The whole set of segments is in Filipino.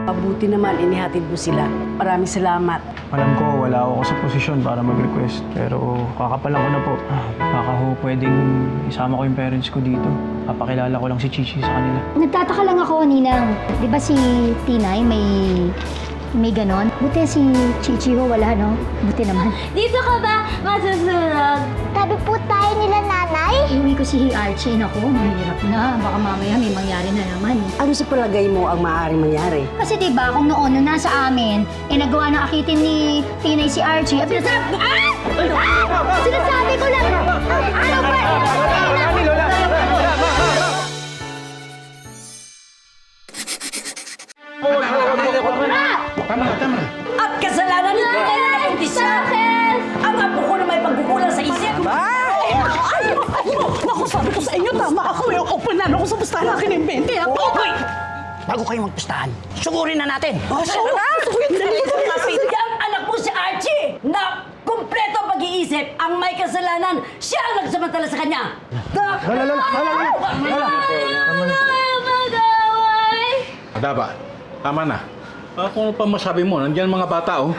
Mabuti naman, inihatid mo sila. Maraming salamat. Alam ko, wala ako sa posisyon para mag-request. Pero kakapalan ko na po. Baka ho pwedeng isama ko yung parents ko dito. Papakilala ko lang si Chichi sa kanila. Nagtataka lang ako, Ninang. Di ba si Tinay may ganon? Buti si Chichi ho, wala, no? Buti naman. Dito ka ba masusunod? Tabi po tayo nila, nanay. Iuwi ko si Archie. Naku, mahirap na. Baka mamaya may mangyari na naman. Ano sa palagay mo ang maaaring mangyari? Kasi diba, kung noon nasa amin, nagawa ng akitin ni Tinay si Archie, sinasabi ko lang! Ano ba? Tama. At kasalanan nito kayo na napuntisa! Ang apo ko na may pagkukulang sa isip! Naku, sabi ko sa inyo, tama ako. Yung openan ako sa pustahan akin ng 20. Hoy! Bago kayo magpustahan, sugurin na natin! Yung anak mo si Archie na kumpleto ang pag-iisip, ang may kasalanan, siya ang nagsamantala sa kanya! Adaba, tama na. Kung ano pa masabi mo, nandiyan mga bata, oh.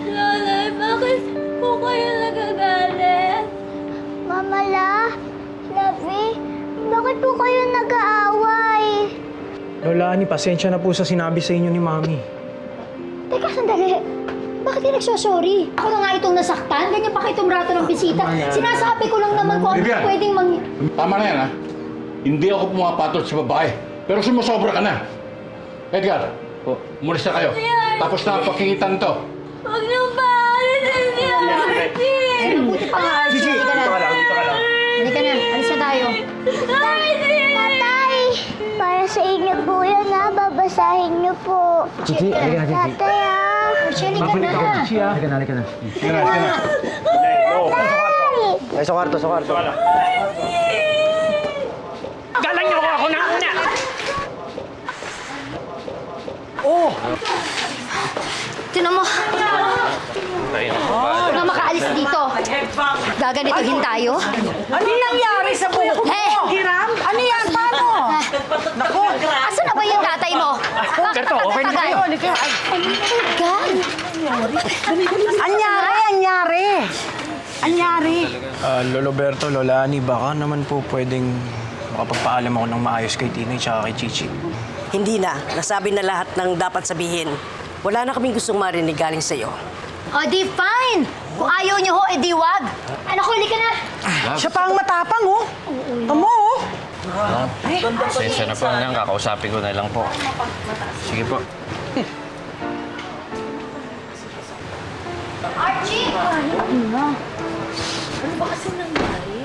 Nanay, bakit po kayo nagagalit? Mama La, Lavi, bakit po kayo nag-aaway? Lola Ani, pasensya na po sa sinabi sa inyo ni Mami. Teka, sandali. Bakit yung nagsosorry? Ako na nga itong nasaktan. Ganyan pa kayo tumrato ng bisita. Sinasabi ko lang naman kung ano Vivian! pwedeng Tama na yan, ha? Hindi ako pumapatol sa babae. Pero sumusobra ka na. Edgar, umalis na kayo. Tapos na ang pakingitan to. Huwag niyo pa alisin si Archie! Buti pa nga, Archie. Dito ka lang. Halika na. Alis na tayo. Tatay, para sa inyo po yan, ha? Babasahin niyo po. Chichi, halika na, Chichi. Tatay, ha? Archie, halika na. Halika na. Sige na. Ay, sa kwarto. Galang niyo ako na una! Tinan mo. Huwag na makaalis dito. Gaganituhin tayo. Ano nangyari sa buhok mo? Hiram? Ano yan? Paano? Naku! Asan na ba yung tatay mo? Berto, okay na kayo. God! Anyari! Lolo Berto, Lola Ani, baka naman po pwedeng makapagpaalam ako ng maayos kay Tinay tsaka kay Chichi. Hindi na. Nasabi na lahat ng dapat sabihin. Wala na kaming gustong marinig galing sa'yo. O di fine! Kung ayaw niyo ho, edi wag. Anak, huli ka na. Siya pa ang matapang, oh. Amo, oh. Pasensya na po, nang kakausapin ko na lang po. Sige po. Archie! Ano ba kasi nangyari?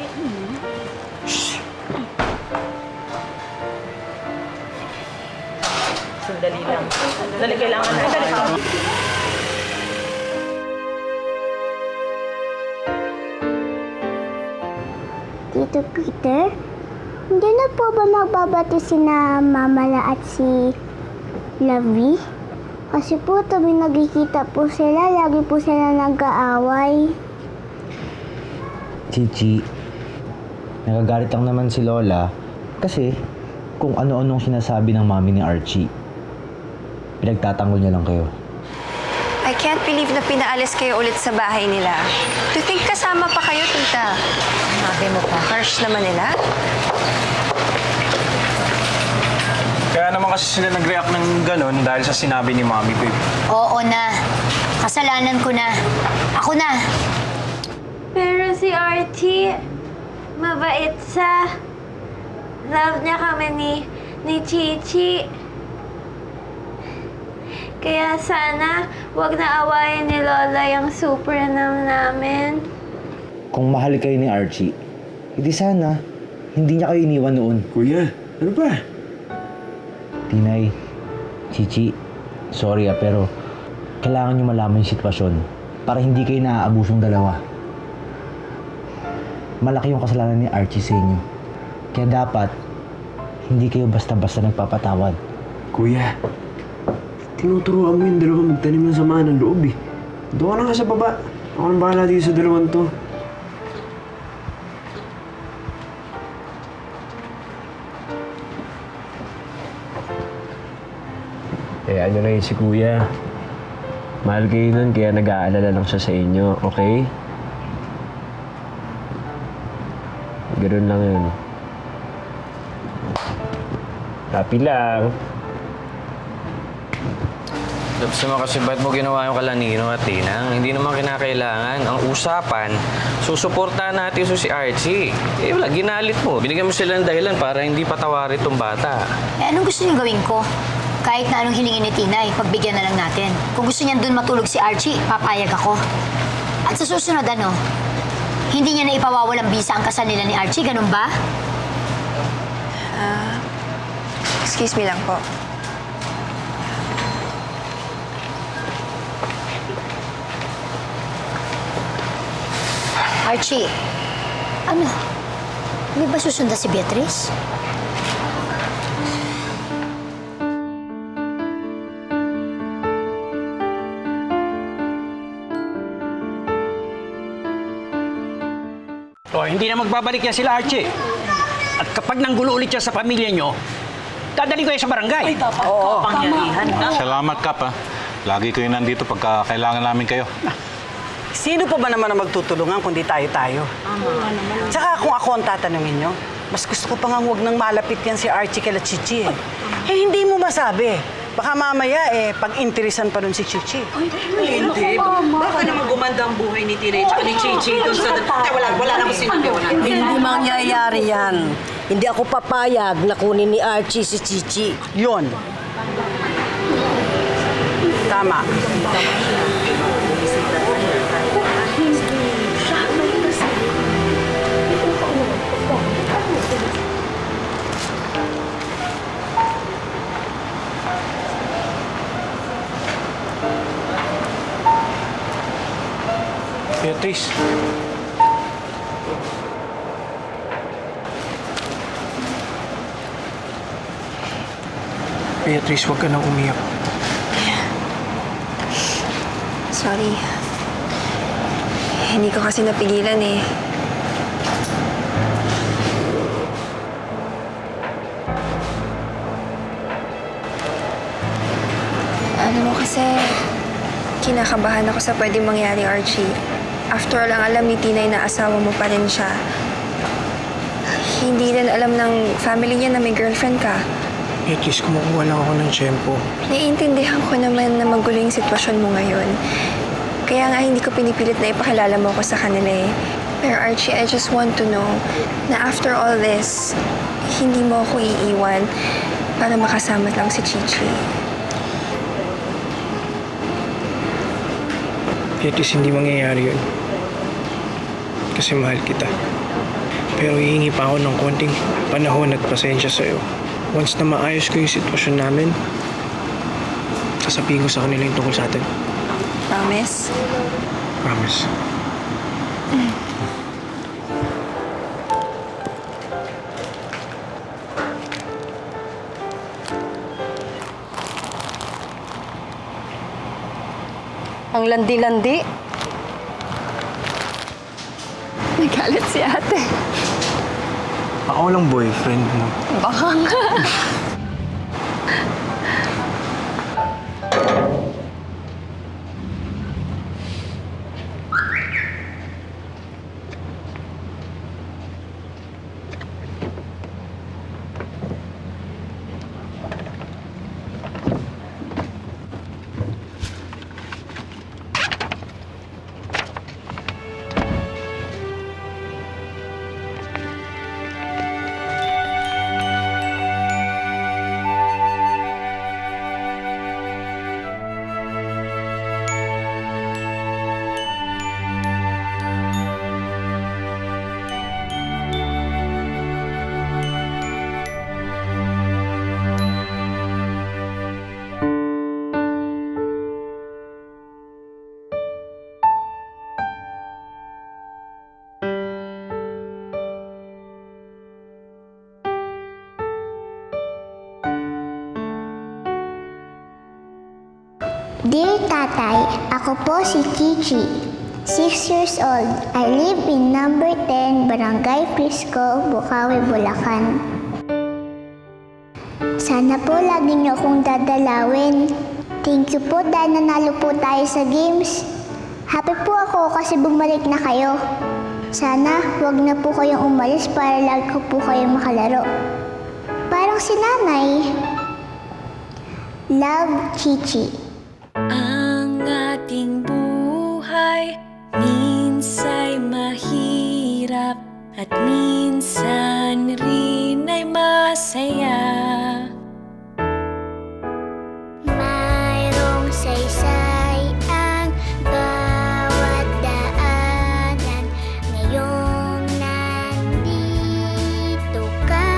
Sandali lang. Sandali, kailangan na. Sandali ka. Tito Peter, hindi na po ba magbabati sina Mama La at si Lavi? Kasi po tuwing nagkikita po sila, lagi po sila nag-aaway. Chichi, nagagalit lang naman si Lola kasi kung ano-anong sinasabi ng mami ni Archie. Pinagtatanggol niya lang kayo. I can't believe na pinaalis kayo ulit sa bahay nila. To think kasama pa kayo, tita. Sabi mo pa, harsh naman nila. Kaya naman kasi sila nag-react ng gano'n dahil sa sinabi ni Mami, babe. Oo na. Kasalanan ko na. Ako na. Pero si Archie, mabait sa love niya kami ni Chichi. Kaya sana wag na awayin ni Lola yung super namin. Kung mahal kayo ni Archie, hindi sana, hindi niya kayo iniwan noon. Kuya, ano ba? Tinay, Chichi, sorry pero kailangan niyo malaman yung sitwasyon para hindi kayo naaabusong dalawa. Malaki yung kasalanan ni Archie sa inyo. Kaya dapat, hindi kayo basta-basta nagpapatawad. Kuya, Tinuturuan mo yung dalawa magtanim ng samaan ng loob eh. Doon ka na nga sa baba. Ako nang bahala dito sa dalawang to. Eh, ano na yun si Kuya? Mahal kayo nun, kaya nag-aalala lang siya sa inyo, okay? Ganun lang yun. Happy lang. Tapos naman kasi ba't mo ginawa yung kalanino at Tinang? Hindi naman kinakailangan. Ang usapan, susuportahan natin si Archie. Eh wala, ginalit mo. Binigyan mo sila ng dahilan para hindi patawarin itong bata. Eh, anong gusto niyo gawin ko? Kahit na anong hilingin ni Tinay, pagbigyan na lang natin. Kung gusto niyan dun matulog si Archie, papayag ako. At sa susunod, hindi niya na ipawawalang bisa ang kasal nila ni Archie, ganun ba? Excuse me lang po. Archie, Hindi ba susunda si Beatrice? O, hindi na magbabalik yan sila, Archie. At kapag nanggulo ulit yan sa pamilya nyo, dadali ko yan sa barangay. Oo, pangyarihan ka. Salamat, Kap, ha. Lagi kayo nandito pagka kailangan namin kayo. Sino pa ba naman ang magtutulungan kundi tayo-tayo? Tsaka kung ako ang tatanungin nyo, mas gusto ko pa nga huwag nang malapit yan si Archie kay Chichi eh. Eh, hindi mo masabi. Baka mamaya pag-interesan pa nun si Chichi. Hindi. Baka naman gumanda ang buhay ni Tirey at ni Chichi doon sa... wala naman sinabi. Hindi mangyayari yan. Hindi ako papayag na kunin ni Archie si Chichi. Yun. Tama. Beatrice. Beatrice, huwag ka nang umiyak. Sorry. Hindi ko kasi napigilan eh. Alam mo kasi, kinakabahan ako sa pwedeng mangyari, Archie. After all, ang alam ni Tinay na asawa mo pa rin siya. Hindi rin alam ng family niya na may girlfriend ka. Beatrice, kumukuha lang ako ng tiyempo. Naiintindihan ko naman na magulo yung sitwasyon mo ngayon. Kaya nga hindi ko pinipilit na ipakilala mo ako sa kanila eh. Pero Archie, I just want to know na after all this, hindi mo ako iiwan para makasama lang si Chichi. Beatrice, hindi mangyayari yun. Kasi mahal kita. Pero hihingi pa ako ng konting panahon at pasensya sa'yo. Once na maayos ko yung sitwasyon namin, sasabihin ko sa kanila yung tungkol sa atin. Promise? Promise. Ang landi-landi. Nagalit si ate. Ako lang boyfriend mo. Baka nga. Dear Tatay, ako po si Chichi. 6 years old. I live in number 10, Barangay Frisco, Bukawi, Bulacan. Sana po lagi niyo akong dadalawin. Thank you po dahil nanalo po tayo sa games. Happy po ako kasi bumalik na kayo. Sana wag na po kayong umalis para lagi ko po kayong makalaro. Parang si Nanay. Love, Chichi. Ang ating buhay minsa'y mahirap at minsan rin ay masaya. Mayroong saysay ang bawat daanan. Ngayong nandito ka,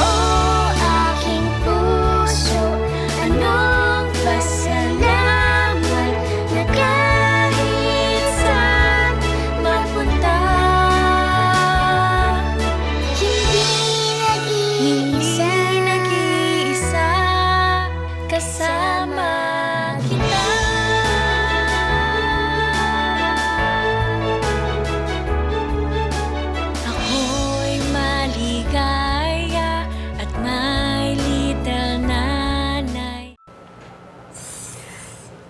oh aking puso, anong pasalamat na kahit saan mapunta, hindi nag-iisa, kasama kita. Ako'y maligaya at may little nanay.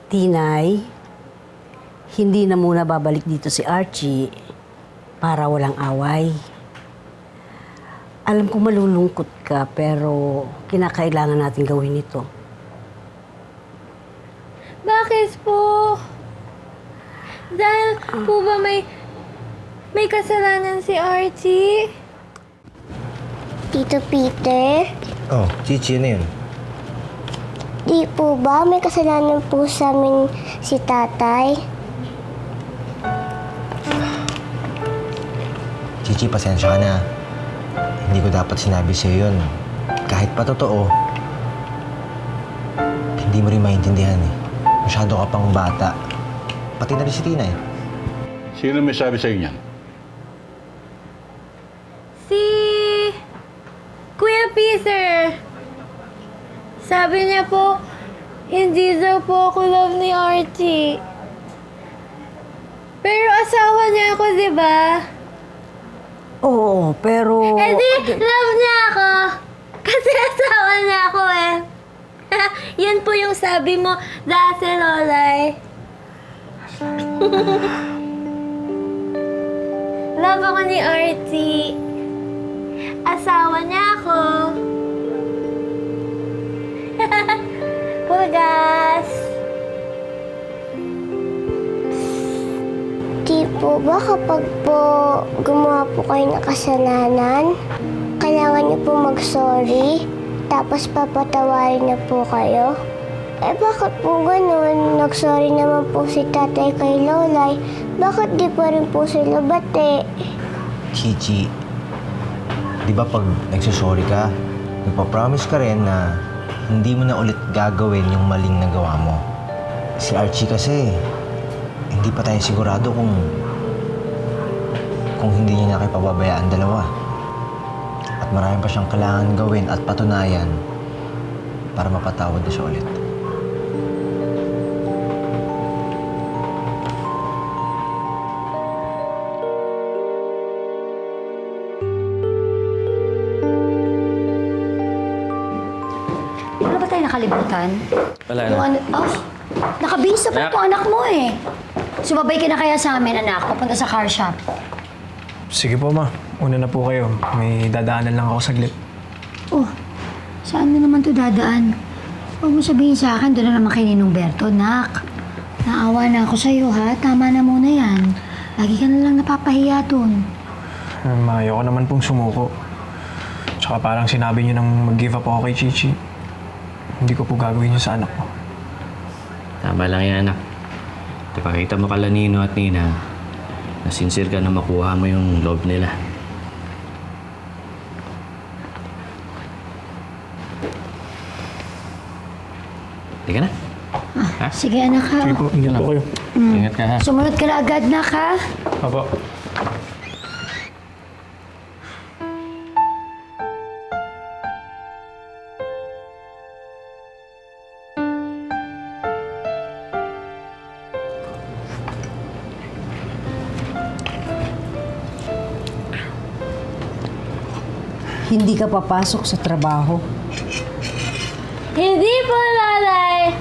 Tinay, hindi na muna babalik dito si Archie para walang away. Alam ko malulungkot ka, pero kinakailangan natin gawin ito. Bakit po? Dahil po ba may kasalanan si Archie? Tito Peter, Oh, Chichi, ano yun? di po ba may kasalanan po sa amin si Tatay? Chichi, pasensya ka na. Hindi ko dapat sinabi sa'yo yun. Kahit pa totoo, hindi mo rin maintindihan eh. Masyado ka pang bata. Pati na rin si Tina eh. Sino may sabi sa'yo niyan? Si Kuya Peter. Sabi niya po, hindi daw po ako love ni Archie. Pero asawa niya ako, di ba? Oo, pero... Eh di, love niya ako. Kasi asawa niya ako eh. Yan po yung sabi mo dati, Lolay. Love ako ni Archie. Asawa niya ako. Pugas. Di po ba kapag po gumawa po kayo ng kasalanan, kailangan niyo po mag-sorry, tapos papatawarin na po kayo? Eh bakit po ganun? Nag-sorry naman po si Tatay kay Lolay. Bakit di pa rin po sila bate? Chichi, di ba pag nagsusorry ka, nagpa-promise ka rin na hindi mo na ulit gagawin yung maling nagawa mo. Si Archie kasi, hindi pa tayo sigurado kung hindi niya na kayo pababayaan dalawa. At marami pa siyang kailangan gawin at patunayan para mapatawad na siya ulit. Wala ba tayo nakalimutan? Wala na. Yung ano, nakabihis na pa Anak. itong anak mo eh. Sumabay ka na kaya sa amin, anak, papunta sa car shop. Sige po, ma. Una na po kayo. May dadaanan lang ako saglit. Oh, saan mo naman to dadaan? Huwag mo sabihin sa akin, doon na naman kay Ninong Berto, nak. Naawa na ako sa'yo, ha? Tama na muna yan. Lagi ka na lang napapahiya doon. Ayoko naman pong sumuko. Tsaka parang sinabi niyo nang mag-give up ako kay Chichi. Hindi ko po gagawin yun sa anak ko. Tama lang yan, anak. Ipakita mo kala Nino at Nina na sincere ka na makuha mo yung love nila. Hindi ka na? Ha? Sige, anak, ha? Sige po, ingat po kayo. Ingat ka, ha? Sumunod ka na agad, nak, ha? Apo. hindi ka papasok sa trabaho? Hindi po, Lola.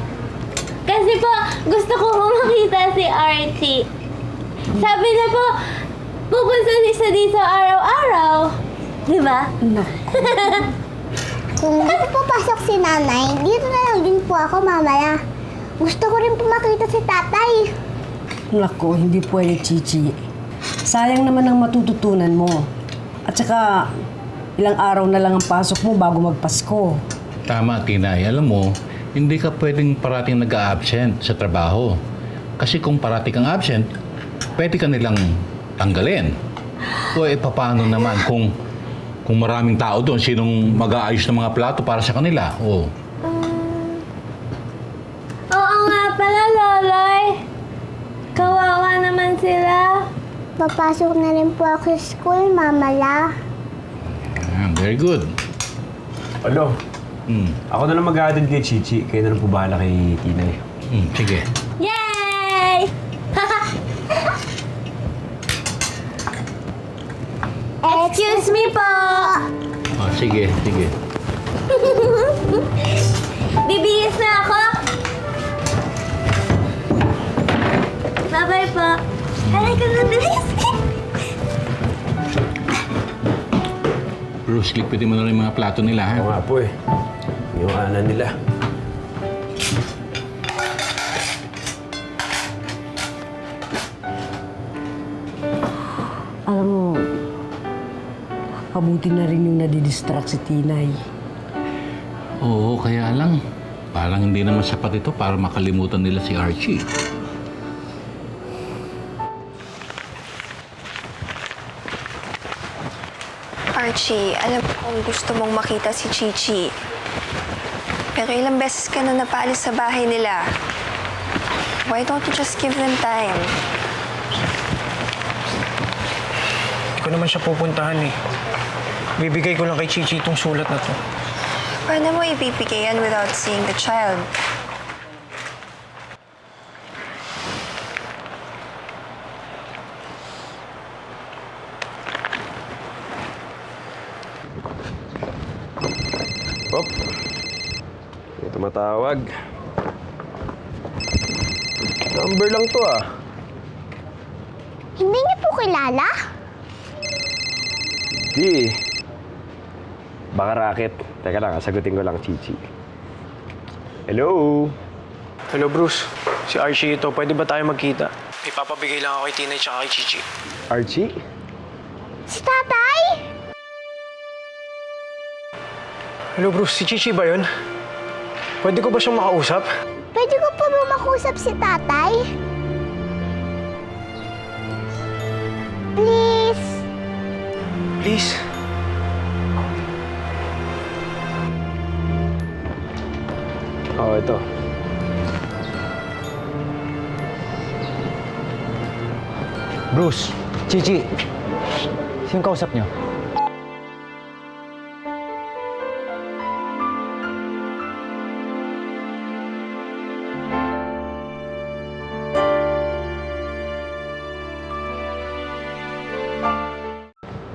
Kasi po, gusto ko makita si Archie. Sabi na po, pupunta siya dito araw-araw. Di ba? Kung hindi po pasok si nanay, dito na lang din po ako mamaya. Gusto ko rin po makita si tatay. Nako, hindi pwede, Chichi. Sayang naman ang matututunan mo. At saka, ilang araw na lang ang pasok mo bago magpasko. Tama, Tinay. Alam mo, hindi ka pwedeng parating nag-a-absent sa trabaho. Kasi kung parating kang absent, pwede ka nilang tanggalin. O paano naman kung maraming tao doon, sinong mag-aayos ng mga plato para sa kanila? O, Oo nga pala, Loloy. Kawawa naman sila. Papasok na rin po ako sa school, Mama La. very good. Ano? Ako na lang mag-a-attend kay Chichi. Kayo na lang po bahala kay Tinay. Sige. Yay! Excuse me po. Sige. Bibihis na ako. Bye-bye po. Halay ka na, bilis. Bruce, lipitin mo na rin yung mga plato nila, ha? Oo nga po eh. Yung ana nila. Alam mo, kabuti na rin yung nadidistract si Tinay. Oo, kaya lang. Parang hindi naman sapat ito para makalimutan nila si Archie. Archie, alam ko kung gusto mong makita si Chichi. Pero ilang beses ka na napaalis sa bahay nila. Why don't you just give them time? Hindi ko naman siya pupuntahan eh. Bibigay ko lang kay Chichi itong sulat na to. Paano mo ibibigay yan without seeing the child? Hop. May tumatawag. Number lang to ah. Hindi niyo po kilala? Di. Baka racket. Teka lang, sagutin ko lang, Chichi. Hello? Hello, Bruce. Si Archie ito. Pwede ba tayo magkita? May papabigay lang ako kay Tinay tsaka kay Chichi. Archie? Si tatay? Hello, Bruce. Si Chichi ba yun? Pwede ko ba siyang makausap? Pwede ko po ba makusap si tatay? Please? Please? Oo, ito. Bruce, Chichi, sino kausap niyo?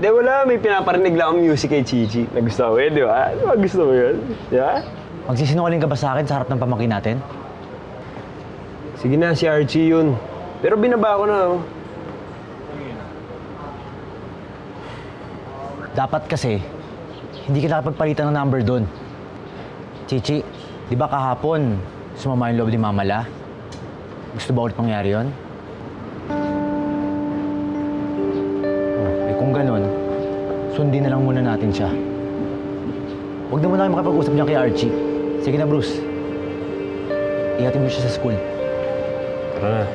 Di, wala. May pinaparinig lang ang music kay Chichi. Nagustuhan ko yun, di ba? Di ba gusto mo yun? Di ba? Magsisinungaling ka ba sa akin sa harap ng pamangkin natin? Sige na, si Archie yun. Pero binaba ko na, oh. Dapat kasi, hindi ka nakapagpalitan ng number doon. Chichi, di ba kahapon, sumama yung loob ni Mama La? Gusto ba ulit mangyari yun? Kung ganun, sundin na lang muna natin siya. Huwag na muna kayo makapag-usap niyan kay Archie. Sige na, Bruce. Ihatid mo siya sa school. Tara na.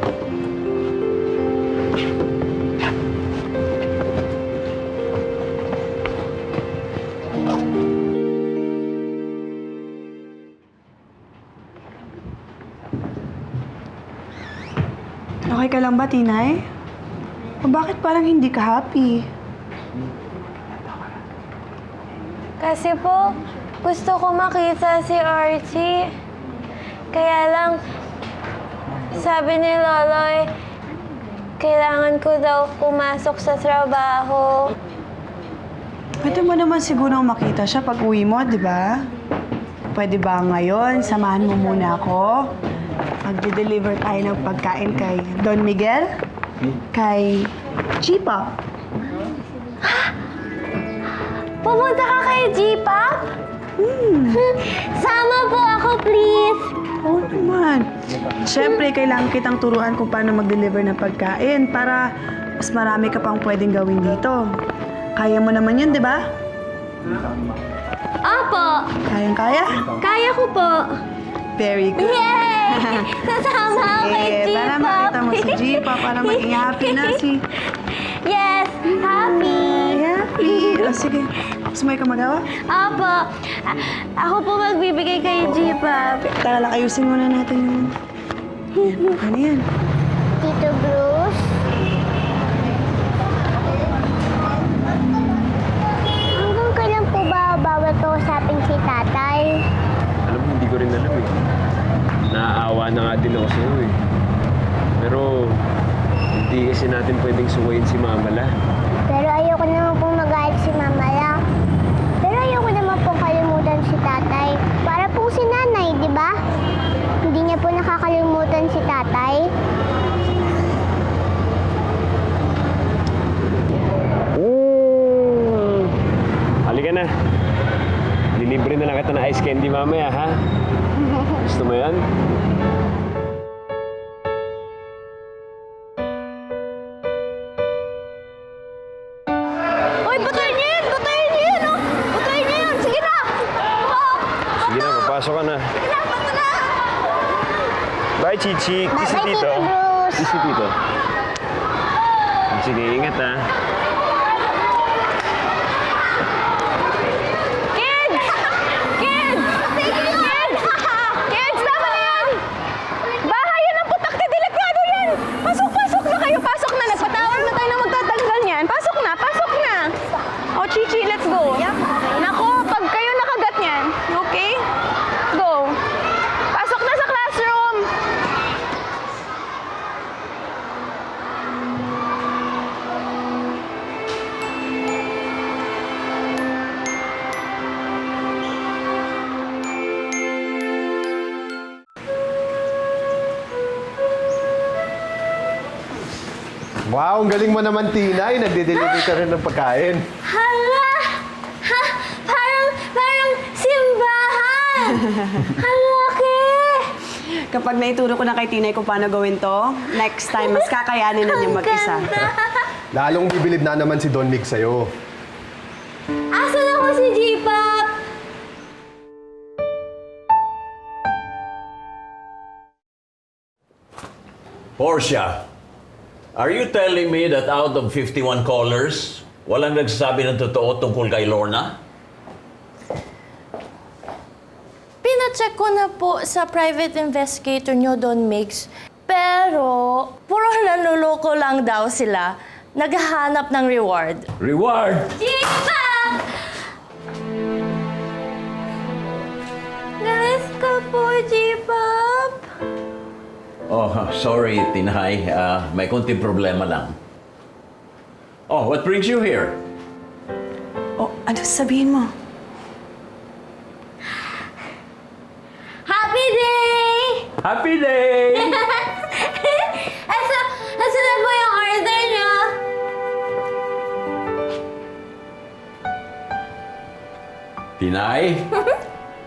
Okay ka lang ba, Tinay? O bakit parang hindi ka happy? Kasi po, gusto ko makita si Archie. Kaya lang, sabi ni Loloy, kailangan ko daw pumasok sa trabaho. Pwede mo naman siguro makita siya pag uwi mo, di ba? Pwede ba ngayon, samahan mo muna ako? Magde-deliver tayo ng pagkain kay Don Miguel, kay G-Pop. Pumunta ka kay G-Pop? Sama po ako, please. Oo naman. Siyempre, kailangan kitang turuan kung paano mag-deliver ng pagkain para mas marami ka pang pwedeng gawin dito. Kaya mo naman yun, di ba? Opo. Kayang-kaya? Kaya ko po. Very good. Yay! Nasama ako kay Sige, G-Pop. para makita mo si G-Pop, para maging happy na si... Yes! Happy! Happy! O, sige. Gusto mo ikaw magawa? Opo. Ako po magbibigay kay G-Pop. Tara lang, ayusin muna natin yung... Ano yan? Tito Bruce? Hanggang kailan po ba bawal kausapin si tatay? Alam mo, hindi ko rin alam eh. Naaawa na nga din ako sa'yo eh. Pero hindi kasi natin pwedeng suwayin si Mama La. Pero ayoko naman pong magalit si Mama La. Pero ayoko naman pong kalimutan si tatay. Para pong si nanay, di ba? Hindi niya po nakakalimutan si tatay. Halika na. Lilibre na lang kita ng ice candy mamaya, ha? Gusto mo yan? Uy, butayin niyo yun! Butayin niyo yun! Oh. Butayin niyo yun! Sige na! Oh. Sige na, papasok ka na. Basta na! Bye, Chichi. Kiss si Bye, Tito. Tito Bruce. Kiss si Tito. Sige, ingat ha. Kids! Kids! Kids! Kids! Tama na yan! Bahay yan ang putak na delikado yan! Pasok, pasok na kayo! Pasok na! Nagpatawag na tayo na magtatanggal niyan. Pasok na! Pasok na! O, Chichi, let's go. Nako, pag kayo nakagat niyan, okay? Go. Pasok na sa classroom! Wow, ang galing mo naman, Tinay. Nagde-deliver ka rin ng pagkain. Hala! Ha? Parang simbahan! Halaki! Kapag naituro ko na kay Tinay kung paano gawin to, next time, mas kakayanin na niya mag-isa. Lalong bibilib na naman si Don Mig sa'yo. Asan ako si G-Pop? Portia, are you telling me that out of 51 callers, walang nagsasabi ng totoo tungkol kay Lorna? Pina-check ko na po sa private investigator nyo, Don Mix. Pero, puro nanuloko lang daw sila. Naghahanap ng reward. Reward? G-Pop! Nalis ka po, G-Pop. Oh, sorry, Tinay. May konting problema lang. Oh, what brings you here? Oh, ano sabihin mo? Happy day! Happy day! Asa na po yung order niyo? Tinay,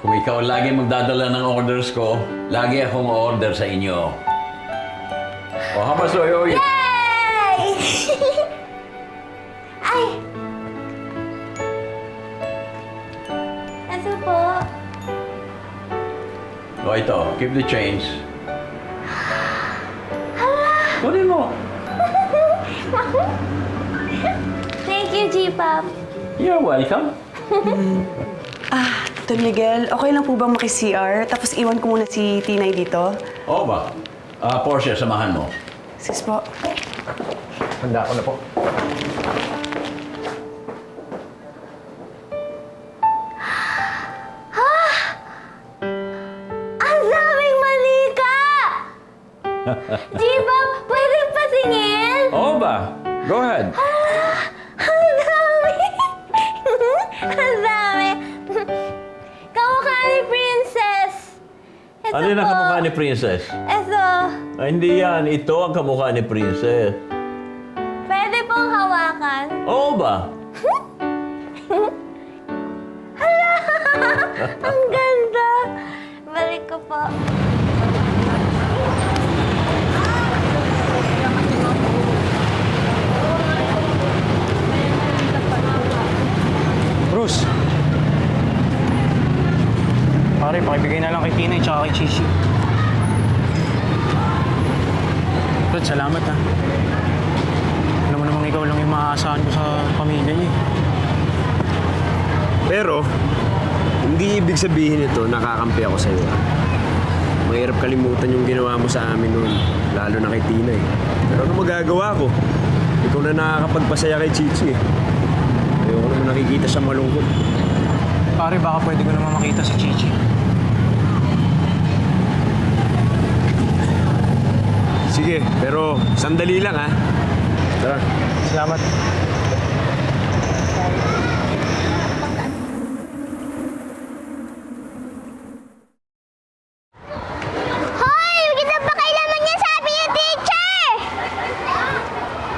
kung ikaw lagi magdadala ng orders ko, lagi akong order sa inyo. Oh, hamasoyoy! Yay! Ay! Asa po? Oh, ito, keep the change. Kunin mo. Thank you, G-Pop. You're welcome. Don Miguel, okay lang po bang maki-CR? Tapos iwan ko muna si Tinay dito? Oo ba? Portia, samahan mo. Sis po. Handa ko na po. Ang daming manika! G-Pop, pwedeng patingin? Oo ba? Go ahead. Ang dami! Ito Ano yung po. kamukha ni Princess? Ito. Ay, hindi yan. Ito ang kamukha ni Princess. Pwede pong hawakan. Oo ba? Hala! Ang ganda! Balik ko po. Bruce! Pare, pakibigay na lang kay Tina at kay Chichi. Brad, salamat ha. Alam mo namang ikaw lang yung maaasahan ko sa pamilya niya. Pero, hindi ibig sabihin ito, nakakampi ako sa'yo. Mahirap kalimutan yung ginawa mo sa amin noon, lalo na kay Tina eh. Pero ano magagawa ko? Ikaw na nakakapagpasaya kay Chichi eh. Ayoko naman nakikita siya malungkot. Pare, baka pwede ko naman makita si Chichi. Sige, pero sandali lang ha. Tara. Salamat. Hoy! Maganda pa kailaman niya sabi niya, teacher!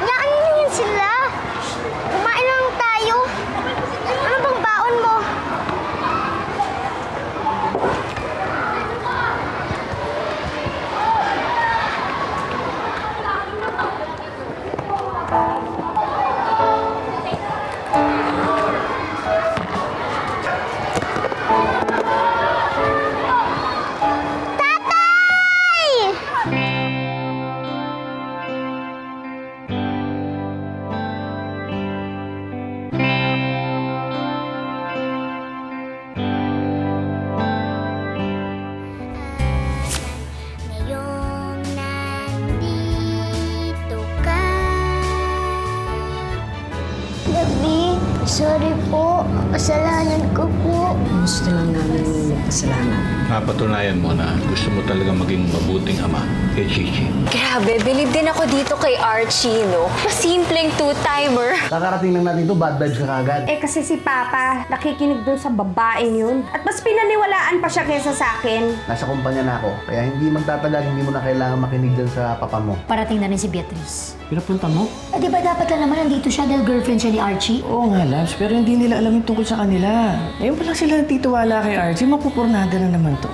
Yaan mo yan sila. Kumain lang tayo. Ano bang baon mo? Ngayong nandito ka. Gabi, sorry po. Kasalanan ko po. Gusto lang namin magpasalamat. Napatunayan mo na gusto mo talaga maging mabuting ama kay Chichi. Grabe, believe din ako dito kay Archie, no? Simpleng two-timer. Kakarating lang natin to, bad vibes ka kagad. Eh kasi si Papa, nakikinig dun sa babaeng yun. At mas pinaniwalaan pa siya kesa sa akin. Nasa kumpanya na ako, kaya hindi magtatagal, hindi mo na kailangan makinig dyan sa papa mo. Parating na rin si Beatrice. Pinapunta mo? Eh, di ba dapat lang naman nandito siya dahil girlfriend siya ni Archie? Oo nga, Labs, pero hindi nila alam yung tungkol sa kanila. Ngayon pa lang sila nagtitiwala kay Archie, mapupurnada na naman to.